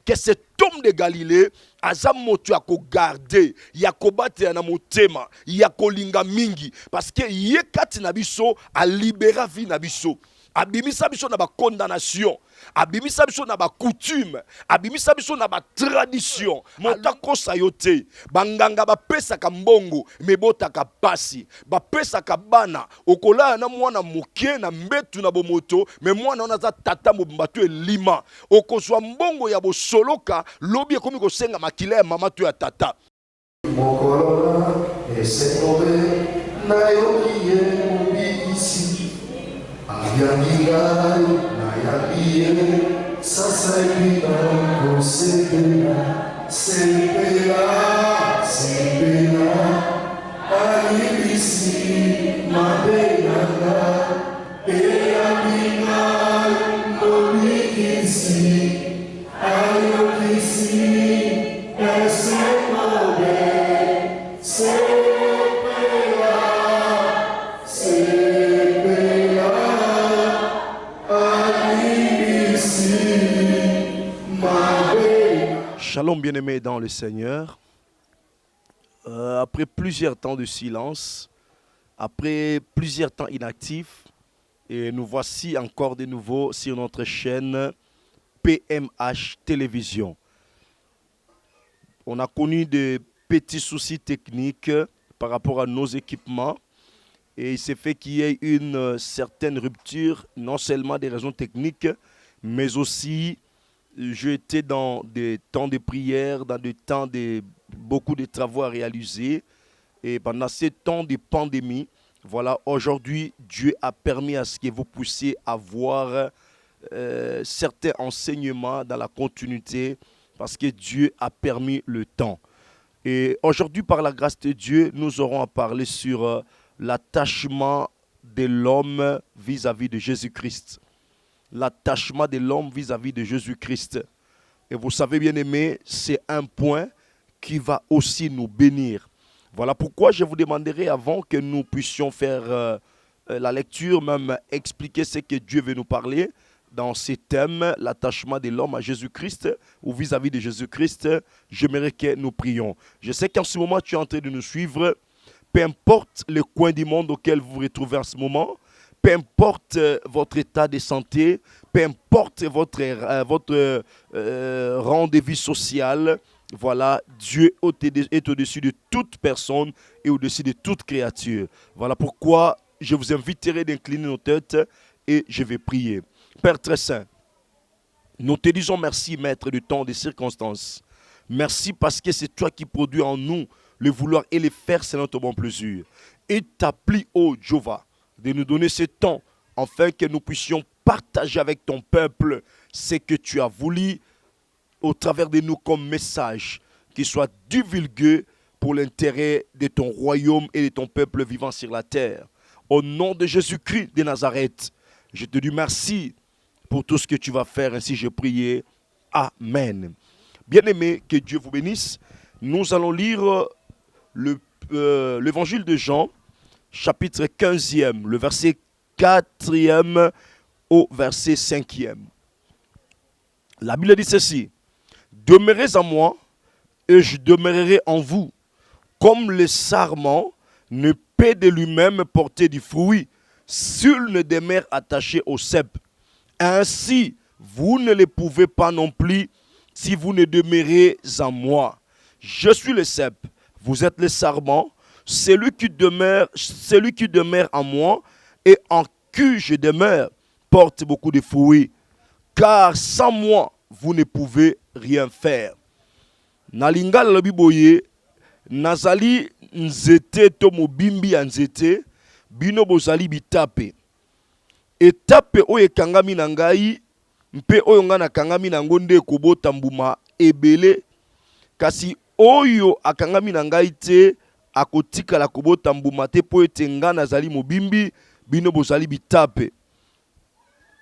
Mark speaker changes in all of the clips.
Speaker 1: que cet homme de Galilée aza moto ya ko garder ya ko batela na motema ya ko linga mingi parce que ye kati na biso a libéra vie na biso. Abimisa biso na ba condamnation, abimisa biso na ba coutume, abimisa biso na ba tradition. Motako sayote, banganga ba pesa ka mbongo, mebota ka pasi, ba pesa ka bana, okola na mwana muke na mbetu na bomoto, me mwana ona za tata mbatu elima. Okozwa mbongo ya bosoloka, lobi ekomi ko senga makile ya mama tu ya tata.
Speaker 2: Mokolola esengobe na yokiye mubi isi. Abiangirai na yabiye sasa ipina kosepela sepela alibisi mabenanga eyabingai molikisi ayokisi esemobe
Speaker 1: Shalom bien-aimés dans le Seigneur. Après plusieurs temps de silence, après plusieurs temps inactifs, et nous voici encore de nouveau sur notre chaîne PMH Télévision. On a connu de petits soucis techniques par rapport à nos équipements et il s'est fait qu'il y ait une certaine rupture, non seulement des raisons techniques, mais aussi j'étais dans des temps de prière, dans des temps de beaucoup de travaux à réaliser. Et pendant ces temps de pandémie, voilà, aujourd'hui, Dieu a permis à ce que vous puissiez avoir certains enseignements dans la continuité parce que Dieu a permis le temps. Et aujourd'hui, par la grâce de Dieu, nous aurons à parler sur l'attachement de l'homme vis-à-vis de Jésus-Christ. L'attachement de l'homme vis-à-vis de Jésus-Christ. Et vous savez, bien aimé, c'est un point qui va aussi nous bénir. Voilà pourquoi je vous demanderai, avant que nous puissions faire la lecture, même expliquer ce que Dieu veut nous parler dans ces thèmes, l'attachement de l'homme à Jésus-Christ ou vis-à-vis de Jésus-Christ, j'aimerais que nous prions. Je sais qu'en ce moment, tu es en train de nous suivre, peu importe le coin du monde auquel vous vous retrouvez en ce moment, peu importe votre état de santé, peu importe votre rang de vie sociale, voilà, Dieu est au-dessus de toute personne et au-dessus de toute créature. Voilà pourquoi je vous inviterai d'incliner nos têtes et je vais prier. Père très saint, nous te disons merci, Maître du temps, des circonstances. Merci parce que c'est toi qui produis en nous le vouloir et le faire selon ton bon plaisir. Et t'applie, ô Jéhovah, de nous donner ce temps, afin que nous puissions partager avec ton peuple ce que tu as voulu au travers de nous comme message, qui soit divulgué pour l'intérêt de ton royaume et de ton peuple vivant sur la terre. Au nom de Jésus-Christ de Nazareth, je te dis merci pour tout ce que tu vas faire, ainsi je prie. Amen. Bien-aimés, que Dieu vous bénisse. Nous allons lire l'évangile de Jean, chapitre 15e, le verset 4e au verset 5e. La Bible dit ceci: demeurez en moi et je demeurerai en vous. Comme le sarment ne peut de lui-même porter du fruit s'il ne demeure attaché au cep, ainsi vous ne le pouvez pas non plus si vous ne demeurez en moi. Je suis le cep, vous êtes le sarment. Celui qui demeure en moi et en qui je demeure porte beaucoup de fruits, car sans moi, vous ne pouvez rien faire. Nalinga lobi boye, nazali nzete to mobimbi ya nzete, bino bozali bitape. Etape oyo ekangami na ngai, mpe oyo nga nakangami nango nde ekobota mbuma ebele, kasi oyo akangami na ngai te, akotikala kobota mbuma te po ete nga nazali mobimbi, bino bozali bitape.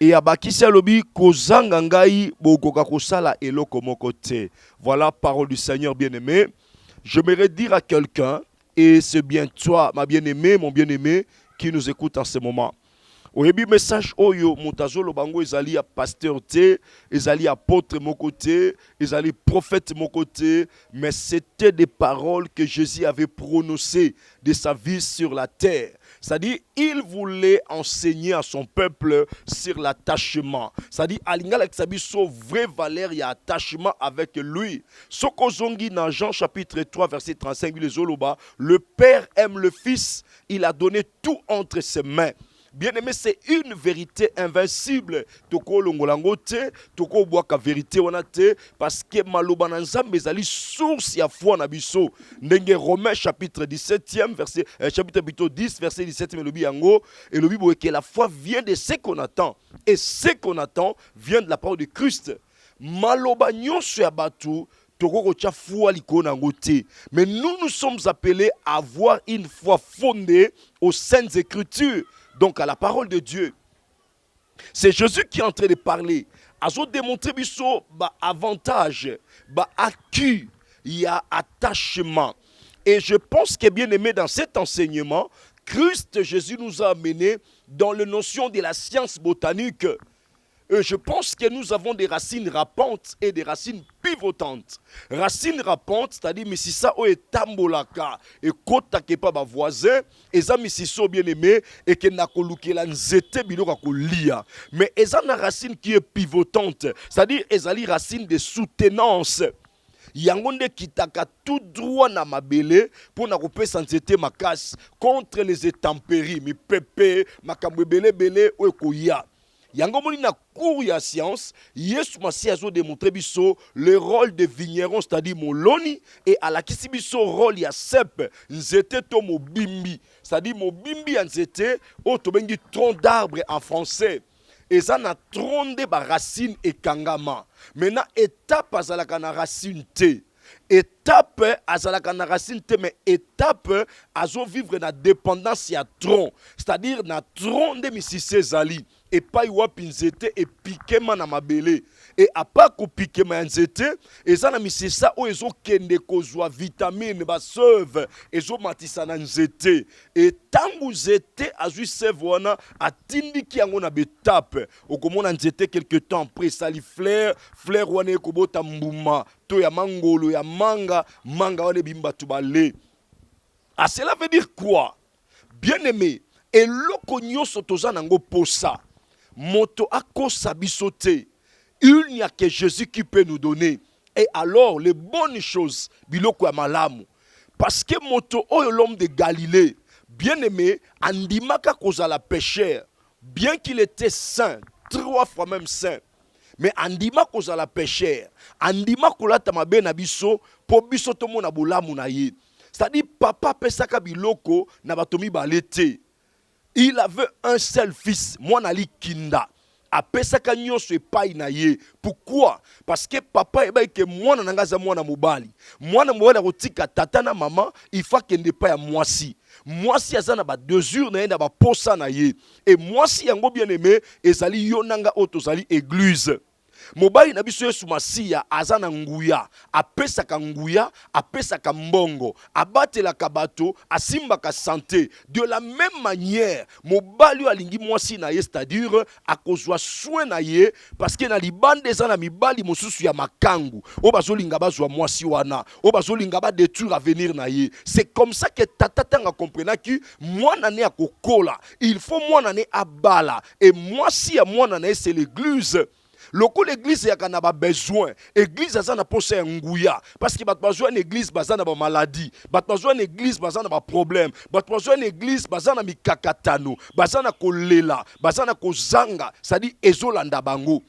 Speaker 1: Et abakisi alobi kozanga ngai bokoka kosala eloko moko te. Voilà parole du Seigneur bien-aimé. J'aimerais dire à quelqu'un, et c'est bien toi, ma bien-aimée, mon bien-aimé, qui nous écoute en ce moment. oyebi message oyo mutazolo bango ezali ya pasteur te, ezali apôtre mon côté, ezali prophète mon côté, mais c'était des paroles que Jésus avait prononcées de sa vie sur la terre. C'est-à-dire, il voulait enseigner à son peuple sur l'attachement. C'est-à-dire, alingala kisabiso vraie valeur, il y a attachement avec lui. Sokozongi dans Jean chapitre 3, verset 35, le Père aime le Fils, il a donné tout entre ses mains. Bien-aimé, c'est une vérité invincible. Toko longolangote, toko boaka vérité wanate, parce que maloba na nzambe ezali source ya foi na biso. Ndenge Romains chapitre 17e verset chapitre 10 verset 17 melobi yango et le Bible que la foi vient de ce qu'on attend et ce qu'on attend vient de la parole de Christ. Maloba nyonso ya batu mais nous sommes appelés à avoir une foi fondée aux saintes écritures, donc à la parole de Dieu. C'est Jésus qui est en train de parler. Azo démontrer biso ba avantage, ba acquis, il y a attachement. Et je pense que bien aimé dans cet enseignement, Christ Jésus nous a amené dans la notion de la science botanique. Je pense que nous avons des racines rampantes et des racines pivotantes. Racines rampantes, c'est-à-dire misisa o etambolaka et kota ke pa ba voisin, eza misiso bien aimé et que na kolukela nzete biloko kolia. Mais eza na racine qui est pivotante, c'est-à-dire ezali racine de soutenance. Yango nde kitaka tout droit na mabele pour na kopesa nzete makasi contre les intempéries, mi pepe, makambo belé o ekoya. Yango moni na cours ya science, Yesu Masi azo démontrer biso le rôle de vigneron, c'est-à-dire moloni, et à la kisi biso rôle ya sep, nzete to mobimbi, c'est-à-dire mobimbi ya nzete, o to bengi tronc d'arbre en français. Et ça na tronc de ba racine et kangama. Maintenant étape azalaka na racine te. Étape azalaka na racine te, mais étape azo vivre na dépendance ya tronc, c'est-à-dire na tronc de misise zali. Et pas wapi nzete et piquema na mabele. Et à pas ko piquema nzete, et ça na misisa o ezo kende kozwa vitamine ba seuve, ezo matisa na nzete. Et tangu nzete azui seuve wana atindi ki yango na betape. Okomona nzete quelque temps après sali fleur wana ekobota mbuma, to ya mangolo ya manga wana bimba tubale. Ah, cela veut dire quoi? Bien aimé, et loko nyonso toza nango posa. Moto akosa bisote. Il n'y a que Jésus qui peut nous donner. Et alors, les bonnes choses, biloko ya malamu. Parce que moto oyo l'homme de Galilée, bien aimé, andimaka kozala pécheur, bien qu'il était saint, 3 fois même saint, mais andima kozala pécheur, andima kolata mabe na biso, po biso tomo na bolamu na ye. C'est-à-dire, papa pesaka biloko na batomi balete. Il avait un seul fils, Mwanali Kinda. Apesaka nyonso epai na ye. Pourquoi? Parce que papa eba ke mwana nangaza mwana mobali. Mwana mobali akotika tata na mama, il faut que ne pas ya mwasi. Mwasi azana ba mesure na ye na ba posa na ye. Et mwasi yango bien aimé, ezali yonanga otozali église. Mobali na biso Yesu Masiya azana nguya, apesaka nguya, apesaka mbongo, abatelaka bato, asimbaka santé. De la même manière, mobali alingi mwasi na ye, c'est-à-dire akozwa soin na ye, parce que na libande ezana mibali mosusu ya makangu, o bazolinga bazwa mwasi wana, o bazolinga ba détruire avenir na ye. C'est comme ça que tata tanga comprena ki mwana ne akokola, il faut mwana ne abala, et mwasi ya mwana ne c'est l'église. Loko l'église ya kana ba besoin, église azana posa ya nguya, parce que bat besoin l'église bazana ba maladie, bat besoin l'église bazana ba problème, bat besoin l'église bazana mikakatano, bazana kolela, bazana kozanga, ça dit ezolanda bango.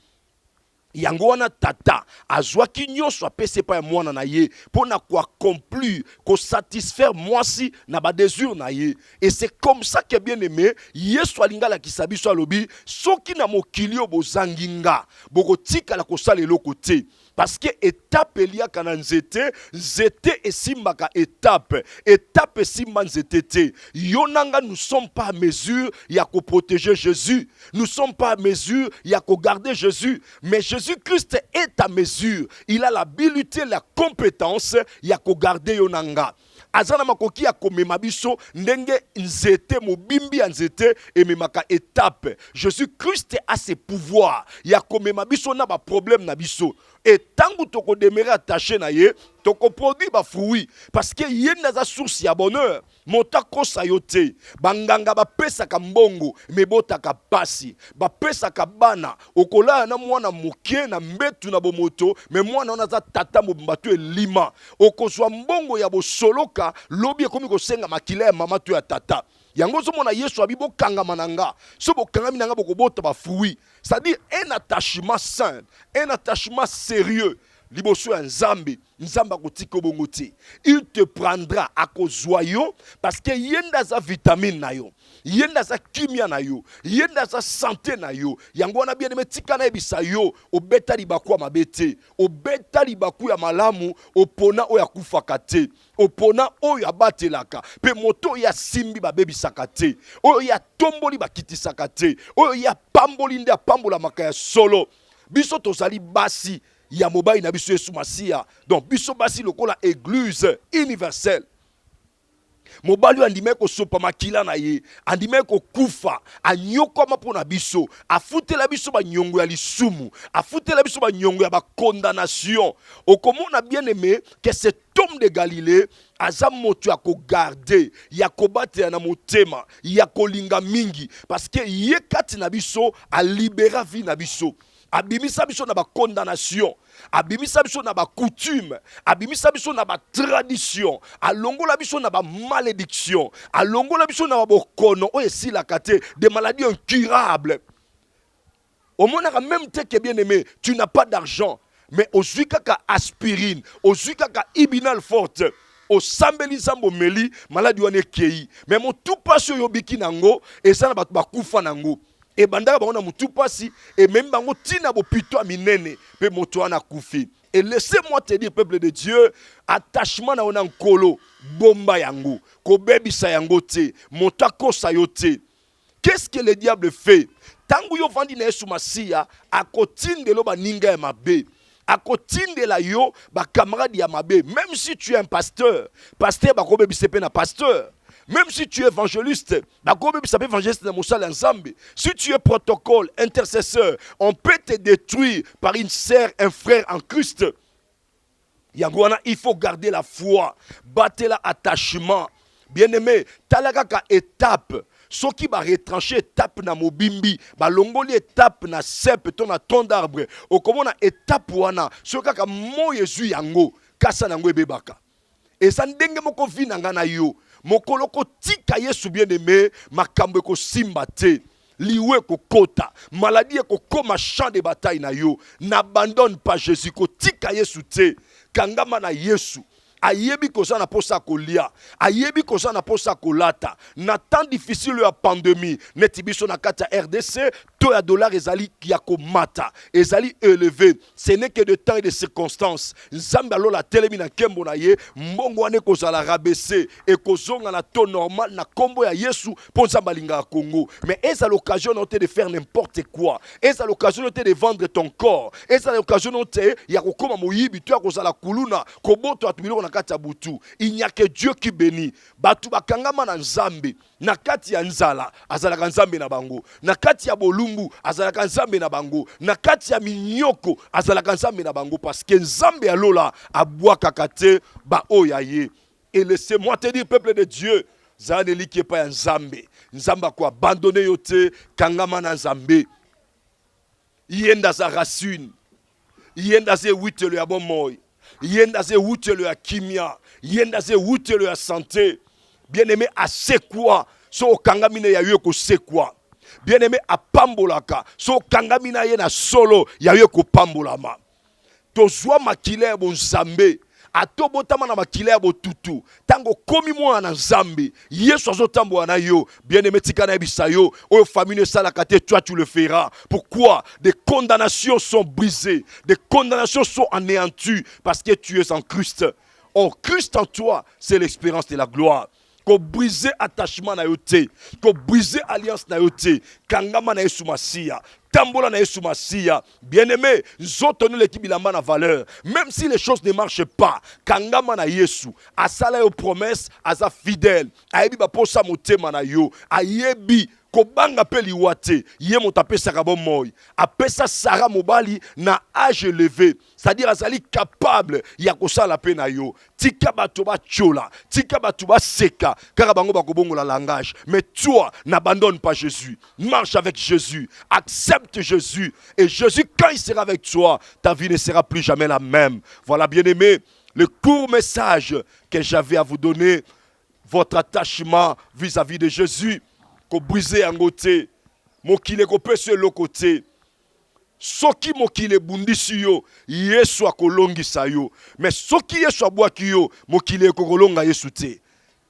Speaker 1: Yango wana tata azwaki nyonso apese pa ya mwana na ye pona ko accomplir, ko satisfaire mwasi na ba désir na ye. Et c'est comme ça que bien aimé Yesu alingala kisabiso alobi soki na mokili o bozanginga boko tika la kosala eloko te. Parce que étape eliaka na nzete, nzete esimbaka étape, étape esimba nzete te. Yonanga nous sommes pas à mesure ya ko protéger Jésus, nous sommes pas à mesure ya ko garder Jésus, mais Jésus-Christ est à mesure. Il a l'habilité, la compétence ya ko garder yonanga. azana makoki ya komema biso ndenge nzete mobimbi ya nzete ememaka étape. Jésus-Christ a ses pouvoirs ya komema biso na ba problème na biso. Et tant que tu demeurer attaché na ye, tu produis ba fruits parce que yé naza source ya bonheur. Motako sayote banganga ba pesa ka mbongo mebota ka pasi ba pesa ka bana okola na mwana mokie na mbetu na bomoto me mwana naza tata mobatu elima okozwa mbongo ya bosoloka lobi ekomi kosenga makila ya mama to ya tata. Yango zomona Yesu abi bokanga mananga so bokanga minanga bokobota ba fruits, c'est-à-dire un attachement sain, un attachement sérieux. Liboso ya Nzambe, Nzamba kotika bongo te. Il te prendra à kozwa yo parce que yenda za vitamine na yo, yenda za kimia na yo, yenda za santé na yo. Yango wana bien aimé tika na ebisa yo obeta libaku ya mabete, obeta libaku ya malamu, opona oya kufaka te, opona oya batelaka, pe moto ya simbi babebisaka te, oyo ya tomboli bakitisaka te, oyo ya pamboli nde pambola makaya solo. Biso tozali basi ya mobali na biso Yesu Masia. Donc biso basi lokola église universelle. Mobali andime ko sopa makila na ye, andime ko kufa, anyokoma pona biso, afutela biso ba nyongo ya lisumu, afutela biso ba nyongo ya ba condamnation. Okomona bien aimé que cet homme de Galilée aza moto ya ko garder, ya ko batela na motema, ya ko linga mingi parce que ye kati na biso a libéra vie na biso. Abimisa biso na ba condamnation, abimisa biso na ba coutume, abimisa biso na ba tradition, alongola biso na ba malédiction, alongola biso na ba bokono o esila kate des maladies incurables. Au moins même te que bien aimé, tu n'as pas d'argent, mais au kaka aspirine, au kaka ibinal forte, au sambeli zambo meli maladie wane kei, mais mon tout passe yo biki nango et ça na ba kufa nango. Et bandaka bango na mutu pasi et même bango tina bo pito minene pe moto ana kufi. Et laissez-moi te dire peuple de Dieu, attachement na ona nkolo bomba yango ko bebisa yango te motako sayote. Qu'est-ce que le diable fait? Tangu yo vandi na Yesu Masia akotinde lo ba ninga ya mabe. Akotinde la yo ba camarade ya mabe. Même si tu es un pasteur ba ko bebisa pe na pasteur. Même si tu es évangéliste, si tu es protocole, intercesseur, on peut te détruire par une sœur, un frère en Christ. Il faut garder la foi, battre l'attachement. Bien-aimé, talaka étape. Ce qui va retrancher étape na mobimbi, ba longoli étape na sep ton na ton d'arbre. O comment na étape wana, ce kaka mo Yesu yango, kasa nango ebebaka. Et ça ndenge moko vinanga na yo. Mokoloko tika Yesu bien-aimé, makambo ko simbate, liwe ko kota, maladie ko koma champ de bataille na yo. N'abandonne pas Jésus, ko tika Yesu te, kangama na Yesu. Ayebi koza na posa kolia, ayebi koza na posa kolata. Na temps difficile ya pandémie, netibiso na kata RDC, to ya dollar ezali ya komata, ezali élevé. Ce n'est que de temps et de circonstances. Nzambe alola telemi na kembo na ye, mbongo wane kozala rabaissé et kozonga na taux normal na kombo ya Yesu pour Nzamba linga Congo. Mais est-ce l'occasion de faire n'importe quoi? Est-ce l'occasion de vendre ton corps? Est-ce l'occasion de ya kokoma moyibi to ya kozala kuluna, koboto atumilo na butu. Il n'y a que Dieu qui bénit. Batu bakangama na Nzambe. Na kati ya nzala azalaka Nzambe na bango. Na kati ya bolumbu azalaka Nzambe na bango. Na kati ya minyoko azalaka Nzambe na bango parce que Nzambe alola abwaka kate ba oyaye. Et laissez-moi te dire peuple de Dieu, zaneli qui est pas Nzambe. Nzamba ko abandonner yote kangama na Nzambe. Yenda za racine. Yenda ze witelo ya bomoy. Yenda ze wutelo ya kimia, yenda ze wutelo ya santé. Bien-aimé à c'est quoi? So kangamine ya yeko c'est quoi? Bien-aimé à pambolaka, so kangamina ye na solo ya yeko pambolama. Tozwa makile ya bonzambe, atobotama na makile ya botutu. Tango komi mwa na Nzambe, Yesu azotambo na yo, bien-aimé tika na ebisa yo, oyo famille salakate, toi tu le feras. Pourquoi? Des condamnations sont brisées, des condamnations sont anéanties parce que tu es en Christ. Or Christ en toi, c'est l'expérience de la gloire. Ko briser attachement na yote, ko briser alliance na yote, kangama na Yesu Masia. Tambola na Yesu Masia. Bien-aimé, zotonu l'équipe bilamba na valeur. Même si les choses ne marchent pas, kangama na Yesu, asala yo promesse, asa fidèle. Ayebi ba posa motema na yo. Ayebi kobanga pe liwa te ye moto apesaka bomoi apesa Sara mobali na âge élevé, c'est-à-dire azali capable ya kosala pe na yo. Tika bato batchola, tika bato baseka kaka bango bakobongola langage. Mais toi n'abandonne pas Jésus, marche avec Jésus, accepte Jésus, et Jésus quand il sera avec toi, ta vie ne sera plus jamais la même. Voilà, bien-aimé, le court message que j'avais à vous donner, votre attachement vis-à-vis de Jésus. Ko briser en côté, mokile ko pese le côté. Soki mokile bundisi yo, Yesu akolongisa yo. Mais soki Yesu abwaki yo, mokile ko kolonga Yesu te.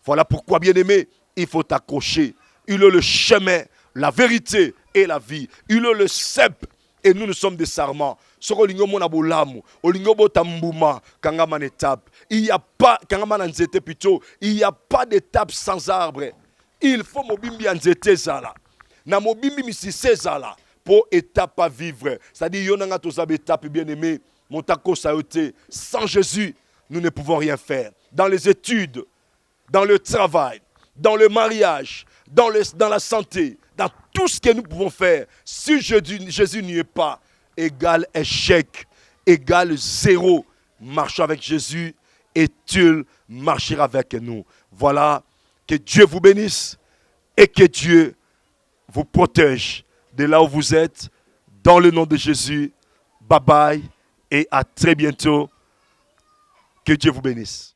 Speaker 1: Voilà pourquoi, bien-aimé, il faut t'accrocher. Il est le chemin, la vérité et la vie. Il est le cep. Et nous sommes des sarments. Il n'y a pas, il n'y a pas d'étape sans arbre. Il faut mobimbi anzete zala. Na mobimbi misise zala pour étape à vivre. C'est-à-dire yonanga tozab étape bien-aimé, montako sayote. Sans Jésus, nous ne pouvons rien faire. Dans les études, dans le travail, dans le mariage, dans la santé, dans tout ce que nous pouvons faire, si Jésus n'y est pas, égal échec, égal zéro. Marchons avec Jésus et tu marcheras avec nous. Voilà. Que Dieu vous bénisse et que Dieu vous protège de là où vous êtes. Dans le nom de Jésus, bye bye et à très bientôt. Que Dieu vous bénisse.